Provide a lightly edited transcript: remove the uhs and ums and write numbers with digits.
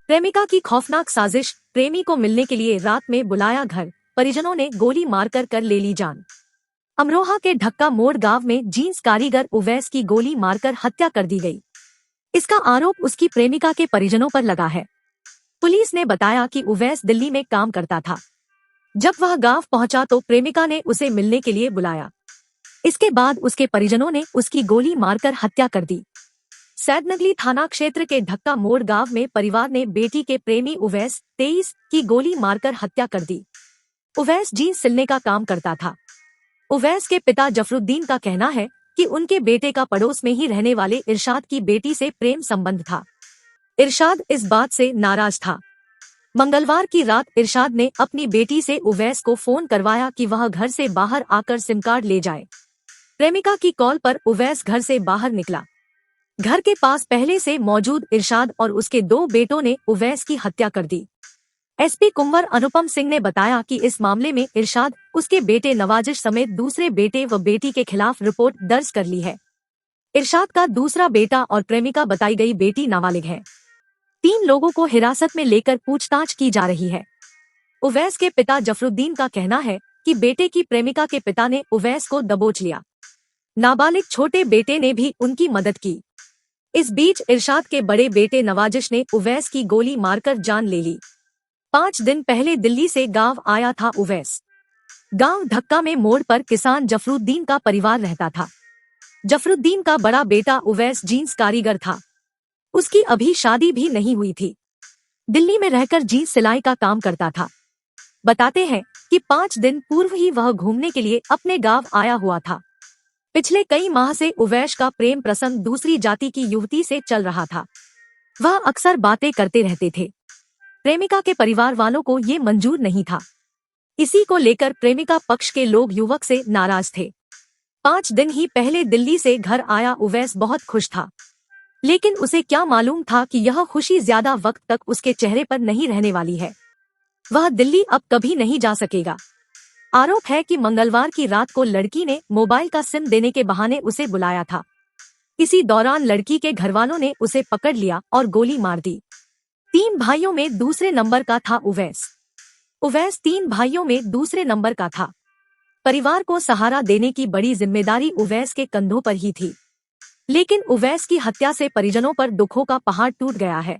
प्रेमिका की खौफनाक साजिश, प्रेमी को मिलने के लिए रात में बुलाया घर, परिजनों ने गोली मारकर कर ले ली जान। अमरोहा के ढक्का मोड़ गांव में जींस कारीगर उवैस की गोली मारकर हत्या कर दी गई। इसका आरोप उसकी प्रेमिका के परिजनों पर लगा है। पुलिस ने बताया कि उवैस दिल्ली में काम करता था। जब वह गांव पहुंचा तो प्रेमिका ने उसे मिलने के लिए बुलाया। इसके बाद उसके परिजनों ने उसकी गोली मारकर हत्या कर दी। सैदनगली थाना क्षेत्र के ढक्का मोड़ गांव में परिवार ने बेटी के प्रेमी उवैस 23 की गोली मारकर हत्या कर दी। उवैस जींस सिलने का काम करता था। उवैस के पिता जफरुद्दीन का कहना है कि उनके बेटे का पड़ोस में ही रहने वाले इरशाद की बेटी से प्रेम संबंध था। इरशाद इस बात से नाराज था। मंगलवार की रात इरशाद ने अपनी बेटी से उवैस को फोन करवाया कि वह घर से बाहर आकर सिम कार्ड ले जाए। प्रेमिका की कॉल पर उवैस घर से बाहर निकला। घर के पास पहले से मौजूद इरशाद और उसके 2 बेटों ने उवैस की हत्या कर दी। एसपी कुंवर अनुपम सिंह ने बताया कि इस मामले में इरशाद, उसके बेटे नवाजिश समेत दूसरे बेटे व बेटी के खिलाफ रिपोर्ट दर्ज कर ली है। इरशाद का दूसरा बेटा और प्रेमिका बताई गई बेटी नाबालिग है। 3 लोगों को हिरासत में लेकर पूछताछ की जा रही है। उवैस के पिता जफरुद्दीन का कहना है कि बेटे की प्रेमिका के पिता ने उवैस को दबोच लिया। नाबालिग छोटे बेटे ने भी उनकी मदद की। इस बीच इरशाद के बड़े बेटे नवाजिश ने उवैस की गोली मारकर जान ले ली। 5 दिन पहले दिल्ली से गांव आया था उवैस। गांव ढक्का में मोड़ पर किसान जफरुद्दीन का परिवार रहता था। जफरुद्दीन का बड़ा बेटा उवैस जींस कारीगर था। उसकी अभी शादी भी नहीं हुई थी। दिल्ली में रहकर जींस सिलाई का काम करता था। बताते हैं कि 5 दिन पूर्व ही वह घूमने के लिए अपने गांव आया हुआ था। पिछले कई माह से उवैस का प्रेम प्रसंग दूसरी जाति की युवती से चल रहा था। वह अक्सर बातें करते रहते थे। प्रेमिका के परिवार वालों को ये मंजूर नहीं था। इसी को लेकर प्रेमिका पक्ष के लोग युवक से नाराज थे। 5 दिन ही पहले दिल्ली से घर आया उवैस बहुत खुश था, लेकिन उसे क्या मालूम था कि यह खुशी ज्यादा वक्त तक उसके चेहरे पर नहीं रहने वाली है। वह दिल्ली अब कभी नहीं जा सकेगा। आरोप है कि मंगलवार की रात को लड़की ने मोबाइल का सिम देने के बहाने उसे बुलाया था। इसी दौरान लड़की के घरवालों ने उसे पकड़ लिया और गोली मार दी। 3 भाइयों में दूसरे नंबर का था उवैस। उवैस 3 भाइयों में दूसरे नंबर का था। परिवार को सहारा देने की बड़ी जिम्मेदारी उवैस के कंधों पर ही थी। लेकिन उवैस की हत्या से परिजनों पर दुखों का पहाड़ टूट गया है।